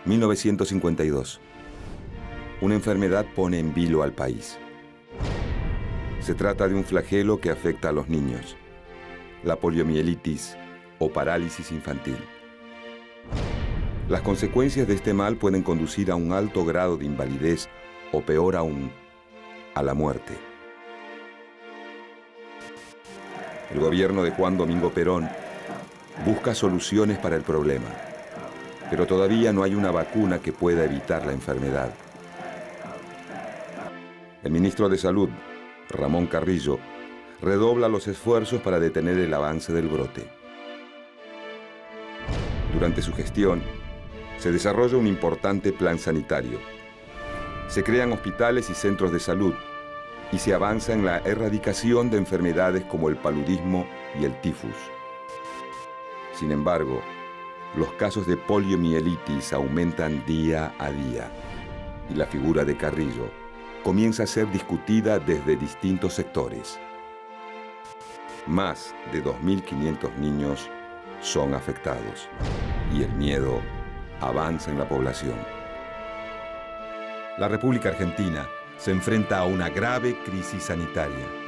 1952. Una enfermedad pone en vilo al país. Se trata de un flagelo que afecta a los niños, la poliomielitis o parálisis infantil. Las consecuencias de este mal pueden conducir a un alto grado de invalidez o, peor aún, a la muerte. El gobierno de Juan Domingo Perón busca soluciones para el problema, pero todavía no hay una vacuna que pueda evitar la enfermedad. El ministro de Salud, Ramón Carrillo, redobla los esfuerzos para detener el avance del brote. Durante su gestión, se desarrolla un importante plan sanitario. Se crean hospitales y centros de salud y se avanza en la erradicación de enfermedades como el paludismo y el tifus. Sin embargo, los casos de poliomielitis aumentan día a día y la figura de Carrillo comienza a ser discutida desde distintos sectores. Más de 2.500 niños son afectados y el miedo avanza en la población. La República Argentina se enfrenta a una grave crisis sanitaria.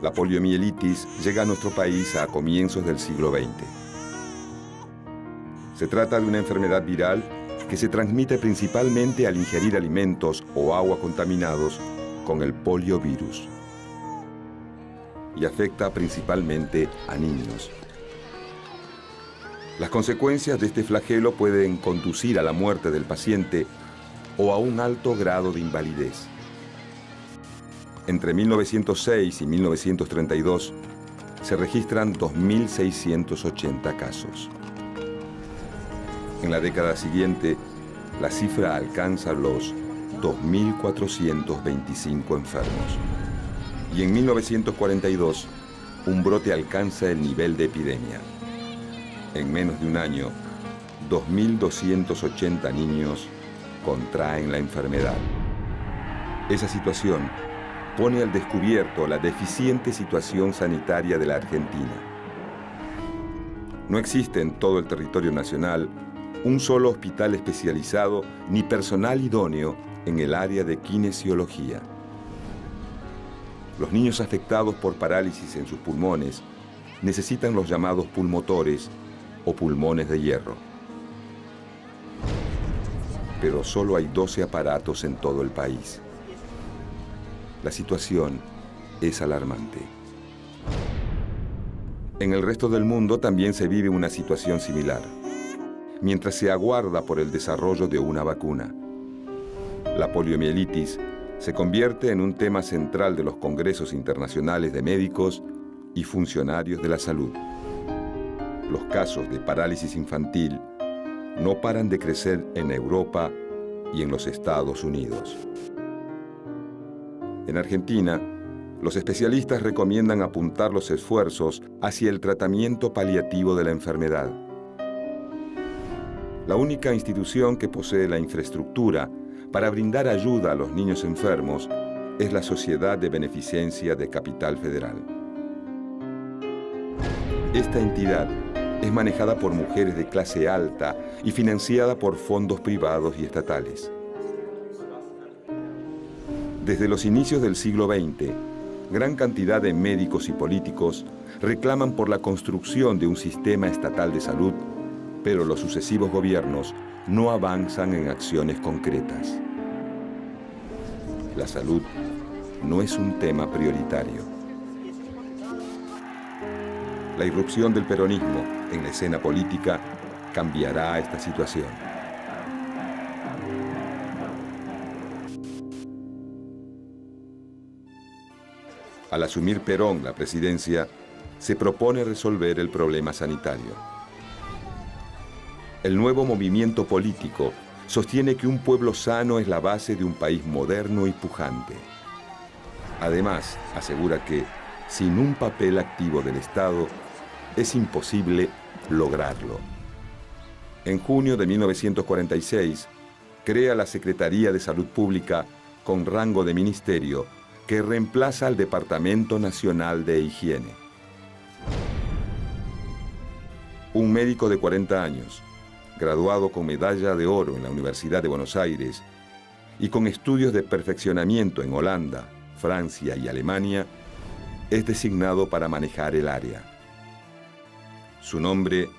La poliomielitis llega a nuestro país a comienzos del siglo XX. Se trata de una enfermedad viral que se transmite principalmente al ingerir alimentos o agua contaminados con el poliovirus y afecta principalmente a niños. Las consecuencias de este flagelo pueden conducir a la muerte del paciente o a un alto grado de invalidez. Entre 1906 y 1932 se registran 2.680 casos. En la década siguiente, la cifra alcanza los 2.425 enfermos. Y en 1942, un brote alcanza el nivel de epidemia. En menos de un año, 2.280 niños contraen la enfermedad. Esa situación pone al descubierto la deficiente situación sanitaria de la Argentina. No existe en todo el territorio nacional un solo hospital especializado ni personal idóneo en el área de kinesiología. Los niños afectados por parálisis en sus pulmones necesitan los llamados pulmotores o pulmones de hierro. Pero solo hay 12 aparatos en todo el país. La situación es alarmante. En el resto del mundo también se vive una situación similar, mientras se aguarda por el desarrollo de una vacuna. La poliomielitis se convierte en un tema central de los congresos internacionales de médicos y funcionarios de la salud. Los casos de parálisis infantil no paran de crecer en Europa y en los Estados Unidos. En Argentina, los especialistas recomiendan apuntar los esfuerzos hacia el tratamiento paliativo de la enfermedad. La única institución que posee la infraestructura para brindar ayuda a los niños enfermos es la Sociedad de Beneficencia de Capital Federal. Esta entidad es manejada por mujeres de clase alta y financiada por fondos privados y estatales. Desde los inicios del siglo XX, gran cantidad de médicos y políticos reclaman por la construcción de un sistema estatal de salud, pero los sucesivos gobiernos no avanzan en acciones concretas. La salud no es un tema prioritario. La irrupción del peronismo en la escena política cambiará esta situación. Al asumir Perón la presidencia, se propone resolver el problema sanitario. El nuevo movimiento político sostiene que un pueblo sano es la base de un país moderno y pujante. Además, asegura que, sin un papel activo del Estado, es imposible lograrlo. En junio de 1946, crea la Secretaría de Salud Pública con rango de ministerio que reemplaza al Departamento Nacional de Higiene. Un médico de 40 años, graduado con medalla de oro en la Universidad de Buenos Aires y con estudios de perfeccionamiento en Holanda, Francia y Alemania, es designado para manejar el área. Su nombre,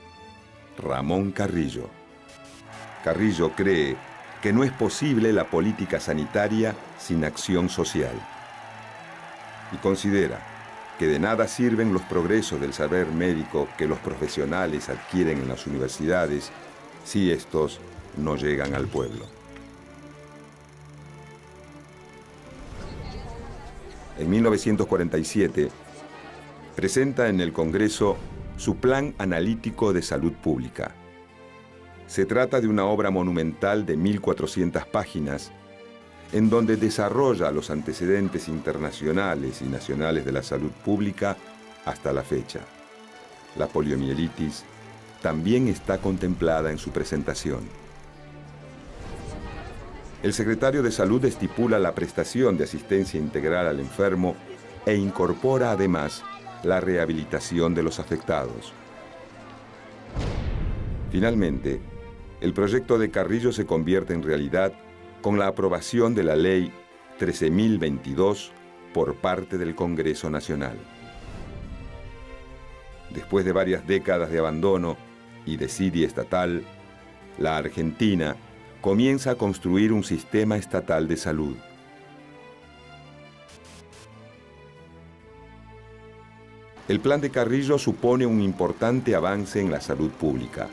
Ramón Carrillo. Carrillo cree que no es posible la política sanitaria sin acción social. Y considera que de nada sirven los progresos del saber médico que los profesionales adquieren en las universidades si estos no llegan al pueblo. En 1947, presenta en el Congreso su Plan Analítico de Salud Pública. Se trata de una obra monumental de 1.400 páginas, en donde desarrolla los antecedentes internacionales y nacionales de la salud pública hasta la fecha. La poliomielitis también está contemplada en su presentación. El secretario de Salud estipula la prestación de asistencia integral al enfermo e incorpora además la rehabilitación de los afectados. Finalmente, el proyecto de Carrillo se convierte en realidad con la aprobación de la Ley 13.022 por parte del Congreso Nacional. Después de varias décadas de abandono y desidia estatal, la Argentina comienza a construir un sistema estatal de salud. El plan de Carrillo supone un importante avance en la salud pública.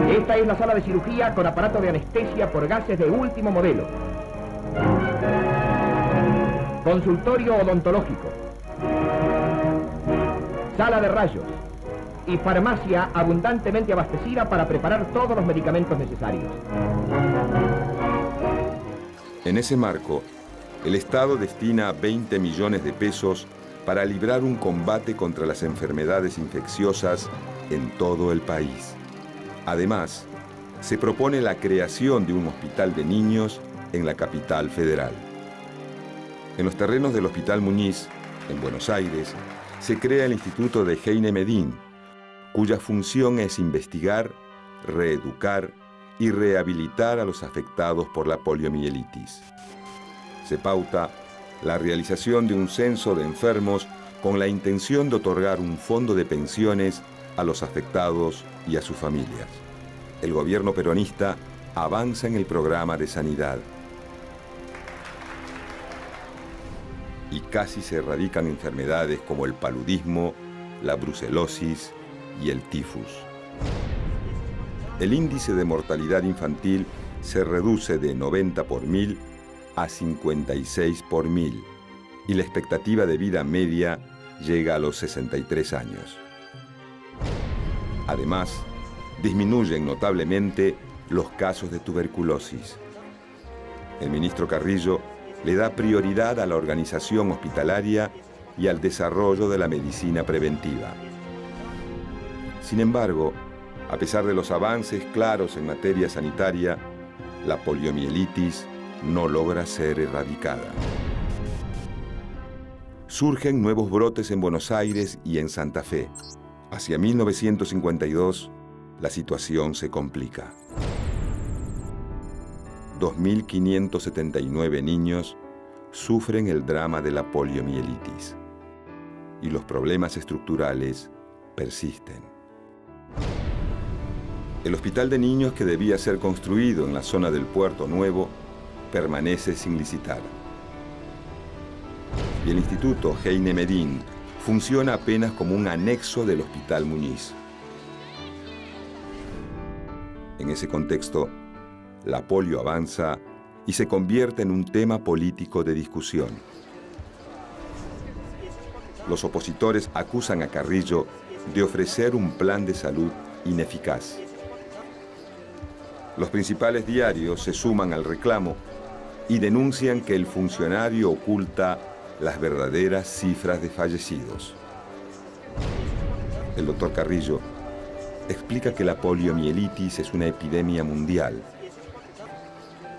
Esta es la sala de cirugía con aparato de anestesia por gases de último modelo. Consultorio odontológico. Sala de rayos. Y farmacia abundantemente abastecida para preparar todos los medicamentos necesarios. En ese marco, el Estado destina 20 millones de pesos para librar un combate contra las enfermedades infecciosas en todo el país. Además, se propone la creación de un hospital de niños en la capital federal. En los terrenos del Hospital Muñiz, en Buenos Aires, se crea el Instituto de Heine Medin, cuya función es investigar, reeducar y rehabilitar a los afectados por la poliomielitis. Se pauta la realización de un censo de enfermos con la intención de otorgar un fondo de pensiones a los afectados y a sus familias. El gobierno peronista avanza en el programa de sanidad y casi se erradican enfermedades como el paludismo, la brucelosis y el tifus. El índice de mortalidad infantil se reduce de 90 por 1000 a 56 por 1000 y la expectativa de vida media llega a los 63 años. Además, disminuyen notablemente los casos de tuberculosis. El ministro Carrillo le da prioridad a la organización hospitalaria y al desarrollo de la medicina preventiva. Sin embargo, a pesar de los avances claros en materia sanitaria, la poliomielitis no logra ser erradicada. Surgen nuevos brotes en Buenos Aires y en Santa Fe. Hacia 1952, la situación se complica. 2.579 niños sufren el drama de la poliomielitis y los problemas estructurales persisten. El hospital de niños que debía ser construido en la zona del Puerto Nuevo permanece sin licitar. Y el Instituto Heine Medin, funciona apenas como un anexo del Hospital Muñiz. En ese contexto, la polio avanza y se convierte en un tema político de discusión. Los opositores acusan a Carrillo de ofrecer un plan de salud ineficaz. Los principales diarios se suman al reclamo y denuncian que el funcionario oculta las verdaderas cifras de fallecidos. El doctor Carrillo explica que la poliomielitis es una epidemia mundial,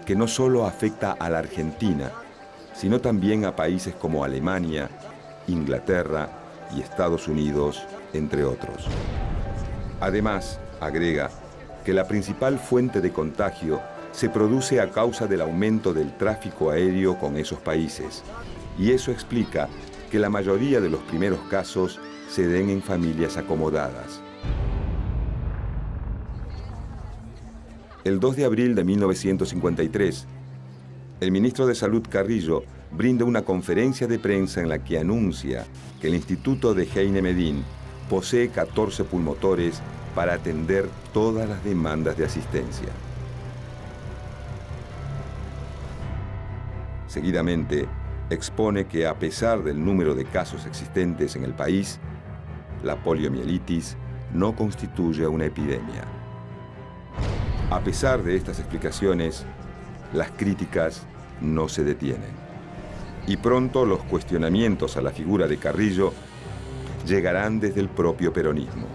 que no solo afecta a la Argentina, sino también a países como Alemania, Inglaterra y Estados Unidos, entre otros. Además, agrega que la principal fuente de contagio se produce a causa del aumento del tráfico aéreo con esos países, y eso explica que la mayoría de los primeros casos se den en familias acomodadas. El 2 de abril de 1953, el ministro de Salud Carrillo brinda una conferencia de prensa en la que anuncia que el Instituto de Heine Medin posee 14 pulmotores para atender todas las demandas de asistencia. Seguidamente, expone que a pesar del número de casos existentes en el país, la poliomielitis no constituye una epidemia. A pesar de estas explicaciones, las críticas no se detienen. Y pronto los cuestionamientos a la figura de Carrillo llegarán desde el propio peronismo.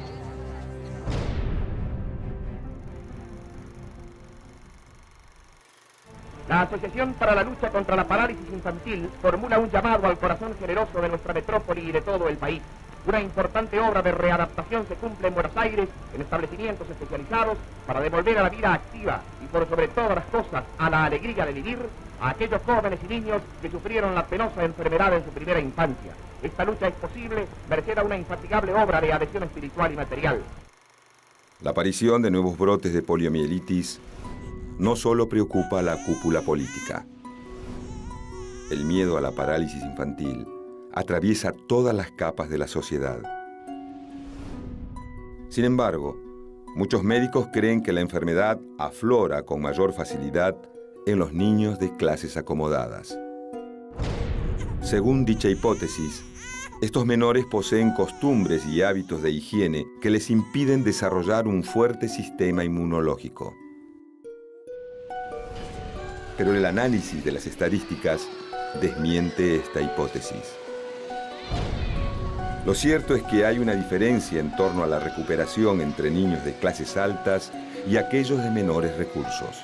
La Asociación para la Lucha contra la Parálisis Infantil formula un llamado al corazón generoso de nuestra metrópoli y de todo el país. Una importante obra de readaptación se cumple en Buenos Aires, en establecimientos especializados, para devolver a la vida activa y por sobre todas las cosas a la alegría de vivir a aquellos jóvenes y niños que sufrieron la penosa enfermedad en su primera infancia. Esta lucha es posible merced a una infatigable obra de adhesión espiritual y material. La aparición de nuevos brotes de poliomielitis no solo preocupa a la cúpula política. El miedo a la parálisis infantil atraviesa todas las capas de la sociedad. Sin embargo, muchos médicos creen que la enfermedad aflora con mayor facilidad en los niños de clases acomodadas. Según dicha hipótesis, estos menores poseen costumbres y hábitos de higiene que les impiden desarrollar un fuerte sistema inmunológico. Pero el análisis de las estadísticas desmiente esta hipótesis. Lo cierto es que hay una diferencia en torno a la recuperación entre niños de clases altas y aquellos de menores recursos.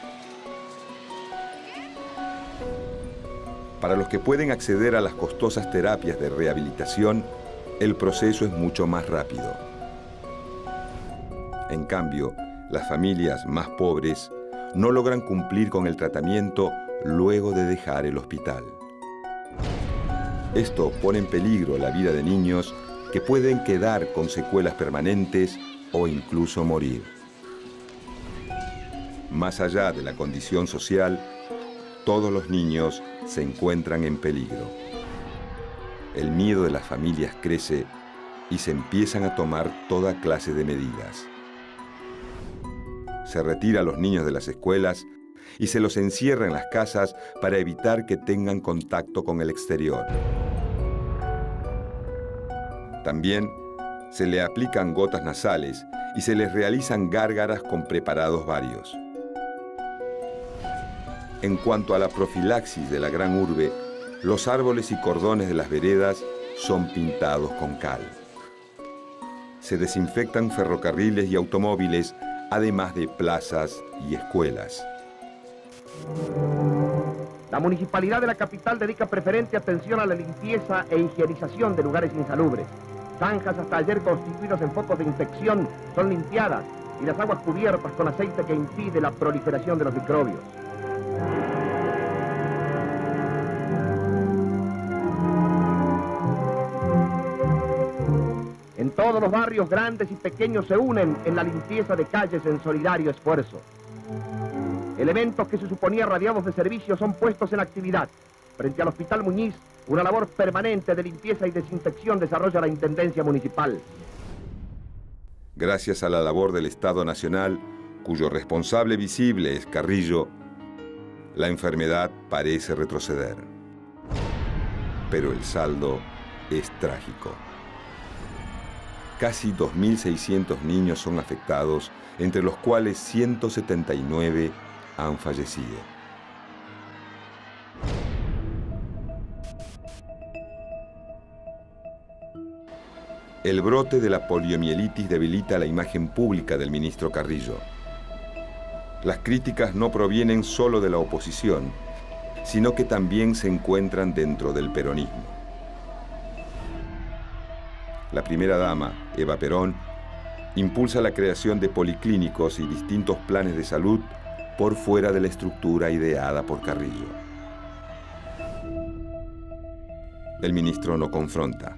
Para los que pueden acceder a las costosas terapias de rehabilitación, el proceso es mucho más rápido. En cambio, las familias más pobres no logran cumplir con el tratamiento luego de dejar el hospital. Esto pone en peligro la vida de niños que pueden quedar con secuelas permanentes o incluso morir. Más allá de la condición social, todos los niños se encuentran en peligro. El miedo de las familias crece y se empiezan a tomar toda clase de medidas. Se retira a los niños de las escuelas y se los encierra en las casas para evitar que tengan contacto con el exterior. También se le aplican gotas nasales y se les realizan gárgaras con preparados varios. En cuanto a la profilaxis de la gran urbe, los árboles y cordones de las veredas son pintados con cal. Se desinfectan ferrocarriles y automóviles, además de plazas y escuelas. La municipalidad de la capital dedica preferente atención a la limpieza e higienización de lugares insalubres. Zanjas hasta ayer constituidos en focos de infección son limpiadas y las aguas cubiertas con aceite que impide la proliferación de los microbios. En todos los barrios grandes y pequeños se unen en la limpieza de calles en solidario esfuerzo. Elementos que se suponía radiados de servicio son puestos en actividad. Frente al Hospital Muñiz, Una labor permanente de limpieza y desinfección desarrolla la Intendencia Municipal. Gracias a la labor del Estado Nacional, cuyo responsable visible es Carrillo, la enfermedad parece retroceder. Pero el saldo es trágico. Casi 2.600 niños son afectados, entre los cuales 179 han fallecido. El brote de la poliomielitis debilita la imagen pública del ministro Carrillo. Las críticas no provienen solo de la oposición, sino que también se encuentran dentro del peronismo. La primera dama, Eva Perón, impulsa la creación de policlínicos y distintos planes de salud por fuera de la estructura ideada por Carrillo. El ministro no confronta,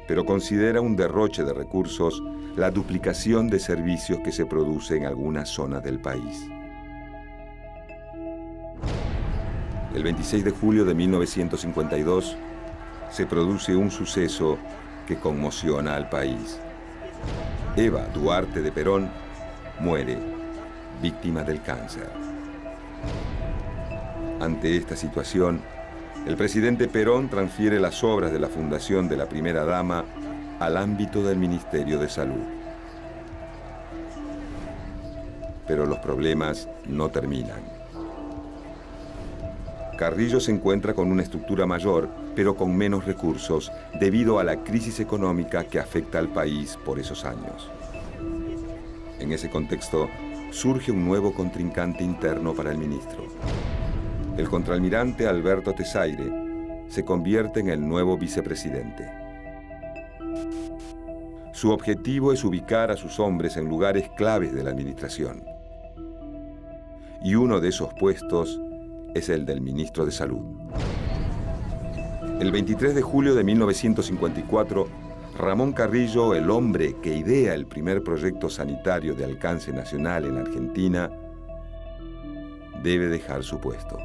pero considera un derroche de recursos la duplicación de servicios que se produce en algunas zonas del país. El 26 de julio de 1952 se produce un suceso que conmociona al país. Eva Duarte de Perón muere, víctima del cáncer. Ante esta situación, el presidente Perón transfiere las obras de la fundación de la primera dama al ámbito del Ministerio de Salud. Pero los problemas no terminan. Carrillo se encuentra con una estructura mayor, pero con menos recursos, debido a la crisis económica que afecta al país por esos años. En ese contexto, surge un nuevo contrincante interno para el ministro. El contraalmirante Alberto Tesaire se convierte en el nuevo vicepresidente. Su objetivo es ubicar a sus hombres en lugares claves de la administración. Y uno de esos puestos es el del ministro de Salud. El 23 de julio de 1954, Ramón Carrillo, el hombre que idea el primer proyecto sanitario de alcance nacional en la Argentina, debe dejar su puesto.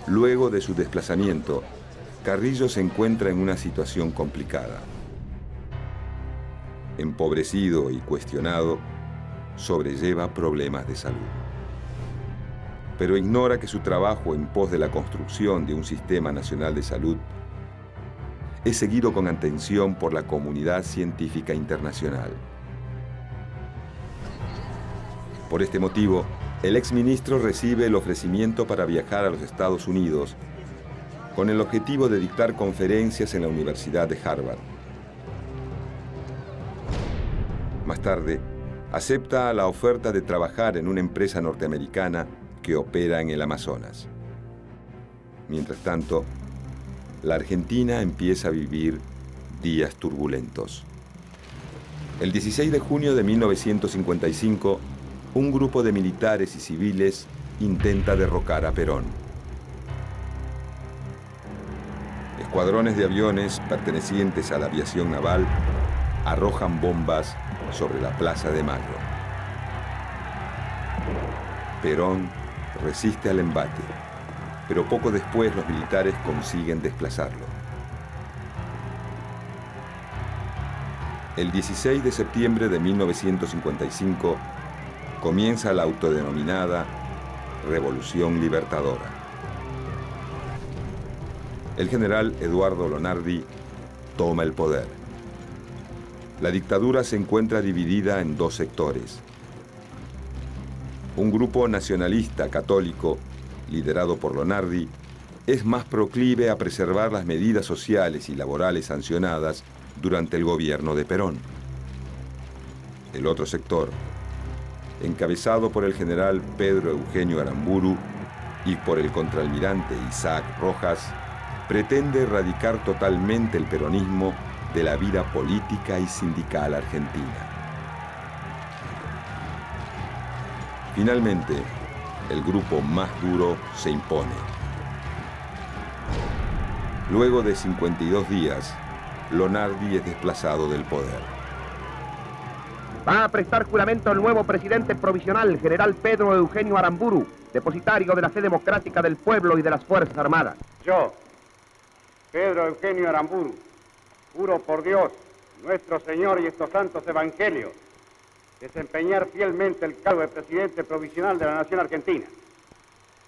Luego de su desplazamiento, Carrillo se encuentra en una situación complicada. Empobrecido y cuestionado, sobrelleva problemas de salud. Pero ignora que su trabajo en pos de la construcción de un sistema nacional de salud es seguido con atención por la comunidad científica internacional. Por este motivo, el exministro recibe el ofrecimiento para viajar a los Estados Unidos con el objetivo de dictar conferencias en la Universidad de Harvard. Más tarde, acepta la oferta de trabajar en una empresa norteamericana que opera en el Amazonas. Mientras tanto, la Argentina empieza a vivir días turbulentos. El 16 de junio de 1955, un grupo de militares y civiles intenta derrocar a Perón. Escuadrones de aviones pertenecientes a la aviación naval arrojan bombas sobre la Plaza de Mayo. Perón resiste al embate, pero poco después los militares consiguen desplazarlo. El 16 de septiembre de 1955 comienza la autodenominada Revolución Libertadora. El general Eduardo Lonardi toma el poder. La dictadura se encuentra dividida en dos sectores. Un grupo nacionalista católico, liderado por Lonardi, es más proclive a preservar las medidas sociales y laborales sancionadas durante el gobierno de Perón. El otro sector, encabezado por el general Pedro Eugenio Aramburu y por el contraalmirante Isaac Rojas, pretende erradicar totalmente el peronismo de la vida política y sindical argentina. Finalmente, el grupo más duro se impone. Luego de 52 días, Lonardi es desplazado del poder. Va a prestar juramento el nuevo presidente provisional, general Pedro Eugenio Aramburu, depositario de la fe democrática del pueblo y de las Fuerzas Armadas. Yo, Pedro Eugenio Aramburu, juro por Dios, nuestro Señor y estos santos evangelios, desempeñar fielmente el cargo de presidente provisional de la Nación Argentina.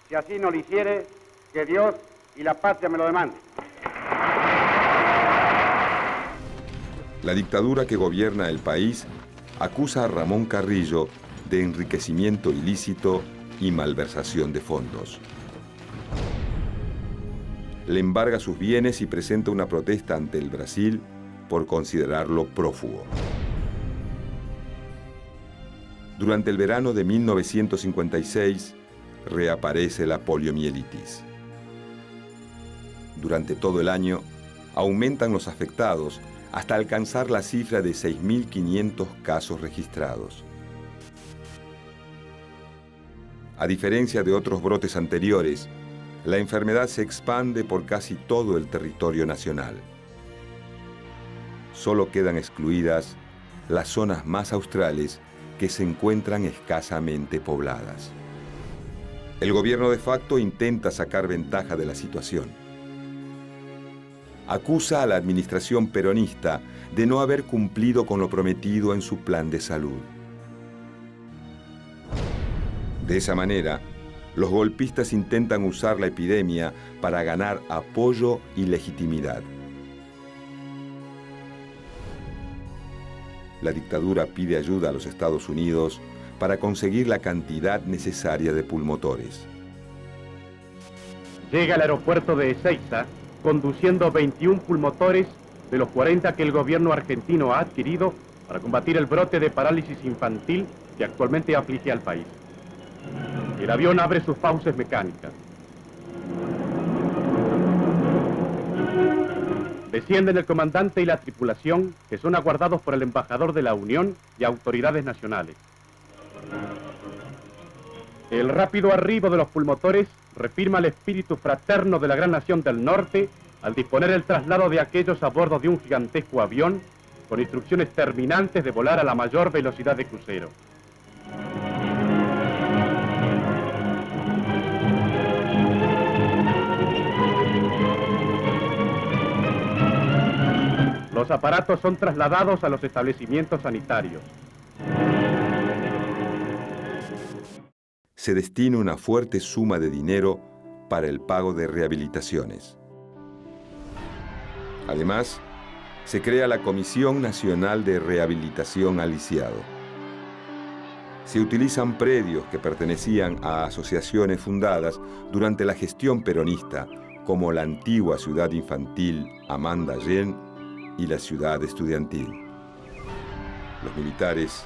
Si así no lo hiciere, que Dios y la patria me lo demanden. La dictadura que gobierna el país acusa a Ramón Carrillo de enriquecimiento ilícito y malversación de fondos. Le embarga sus bienes y presenta una protesta ante el Brasil por considerarlo prófugo. Durante el verano de 1956, reaparece la poliomielitis. Durante todo el año, aumentan los afectados hasta alcanzar la cifra de 6.500 casos registrados. A diferencia de otros brotes anteriores, la enfermedad se expande por casi todo el territorio nacional. Solo quedan excluidas las zonas más australes que se encuentran escasamente pobladas. El gobierno de facto intenta sacar ventaja de la situación. Acusa a la administración peronista de no haber cumplido con lo prometido en su plan de salud. De esa manera, los golpistas intentan usar la epidemia para ganar apoyo y legitimidad. La dictadura pide ayuda a los Estados Unidos para conseguir la cantidad necesaria de pulmotores. Llega al aeropuerto de Ezeiza conduciendo 21 pulmotores de los 40 que el gobierno argentino ha adquirido para combatir el brote de parálisis infantil que actualmente aflige al país. El avión abre sus fauces mecánicas. Descienden el comandante y la tripulación, que son aguardados por el embajador de la Unión y autoridades nacionales. El rápido arribo de los pulmotores reafirma el espíritu fraterno de la gran nación del norte al disponer el traslado de aquellos a bordo de un gigantesco avión con instrucciones terminantes de volar a la mayor velocidad de crucero. Los aparatos son trasladados a los establecimientos sanitarios. Se destina una fuerte suma de dinero para el pago de rehabilitaciones. Además, se crea la Comisión Nacional de Rehabilitación al Lisiado. Se utilizan predios que pertenecían a asociaciones fundadas durante la gestión peronista, como la antigua ciudad infantil Amanda Allén y la ciudad estudiantil. Los militares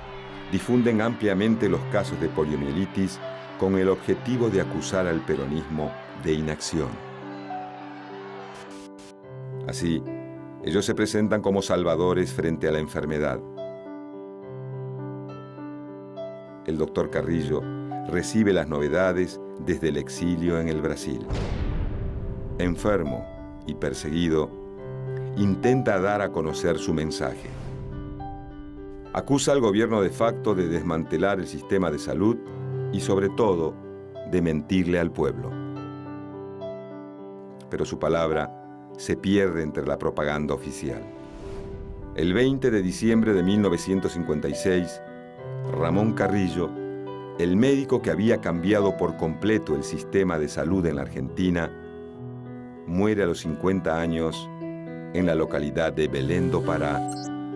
difunden ampliamente los casos de poliomielitis con el objetivo de acusar al peronismo de inacción. Así, ellos se presentan como salvadores frente a la enfermedad. El doctor Carrillo recibe las novedades desde el exilio en el Brasil. Enfermo y perseguido, intenta dar a conocer su mensaje. Acusa al gobierno de facto de desmantelar el sistema de salud y, sobre todo, de mentirle al pueblo. Pero su palabra se pierde entre la propaganda oficial. El 20 de diciembre de 1956, Ramón Carrillo, el médico que había cambiado por completo el sistema de salud en la Argentina, muere a los 50 años en la localidad de Belém do Pará,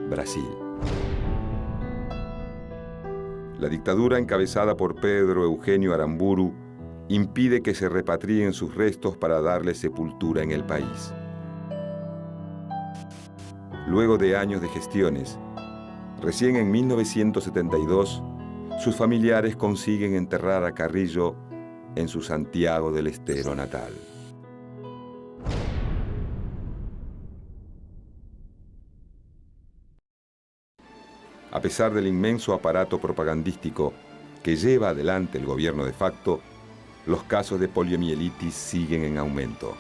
Brasil. La dictadura encabezada por Pedro Eugenio Aramburu impide que se repatrien sus restos para darle sepultura en el país. Luego de años de gestiones, recién en 1972, sus familiares consiguen enterrar a Carrillo en su Santiago del Estero natal. A pesar del inmenso aparato propagandístico que lleva adelante el gobierno de facto, los casos de poliomielitis siguen en aumento.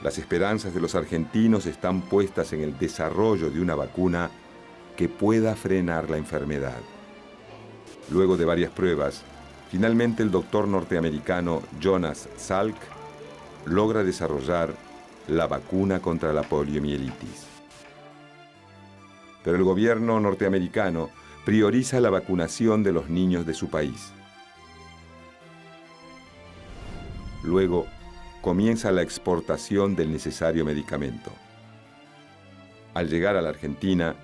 Las esperanzas de los argentinos están puestas en el desarrollo de una vacuna que pueda frenar la enfermedad. Luego de varias pruebas, finalmente el doctor norteamericano Jonas Salk logra desarrollar la vacuna contra la poliomielitis. Pero el gobierno norteamericano prioriza la vacunación de los niños de su país. Luego, comienza la exportación del necesario medicamento. Al llegar a la Argentina,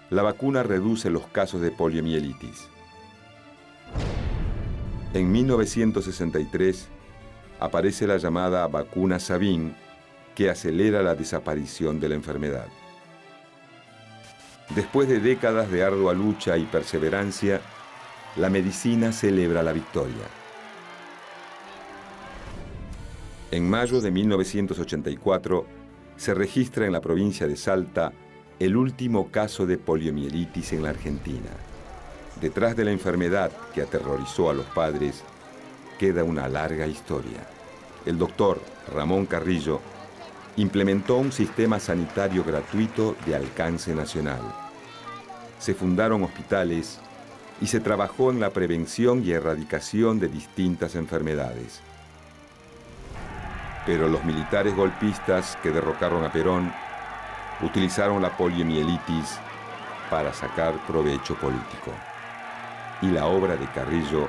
la vacuna reduce los casos de poliomielitis. En 1963, aparece la llamada vacuna Sabin, que acelera la desaparición de la enfermedad. Después de décadas de ardua lucha y perseverancia, la medicina celebra la victoria. En mayo de 1984, se registra en la provincia de Salta el último caso de poliomielitis en la Argentina. Detrás de la enfermedad que aterrorizó a los padres, queda una larga historia. El doctor Ramón Carrillo implementó un sistema sanitario gratuito de alcance nacional. Se fundaron hospitales y se trabajó en la prevención y erradicación de distintas enfermedades. Pero los militares golpistas que derrocaron a Perón utilizaron la poliomielitis para sacar provecho político. Y la obra de Carrillo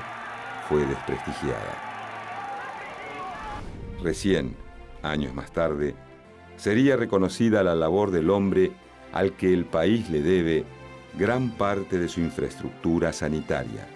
fue desprestigiada. Recién, años más tarde, sería reconocida la labor del hombre al que el país le debe gran parte de su infraestructura sanitaria.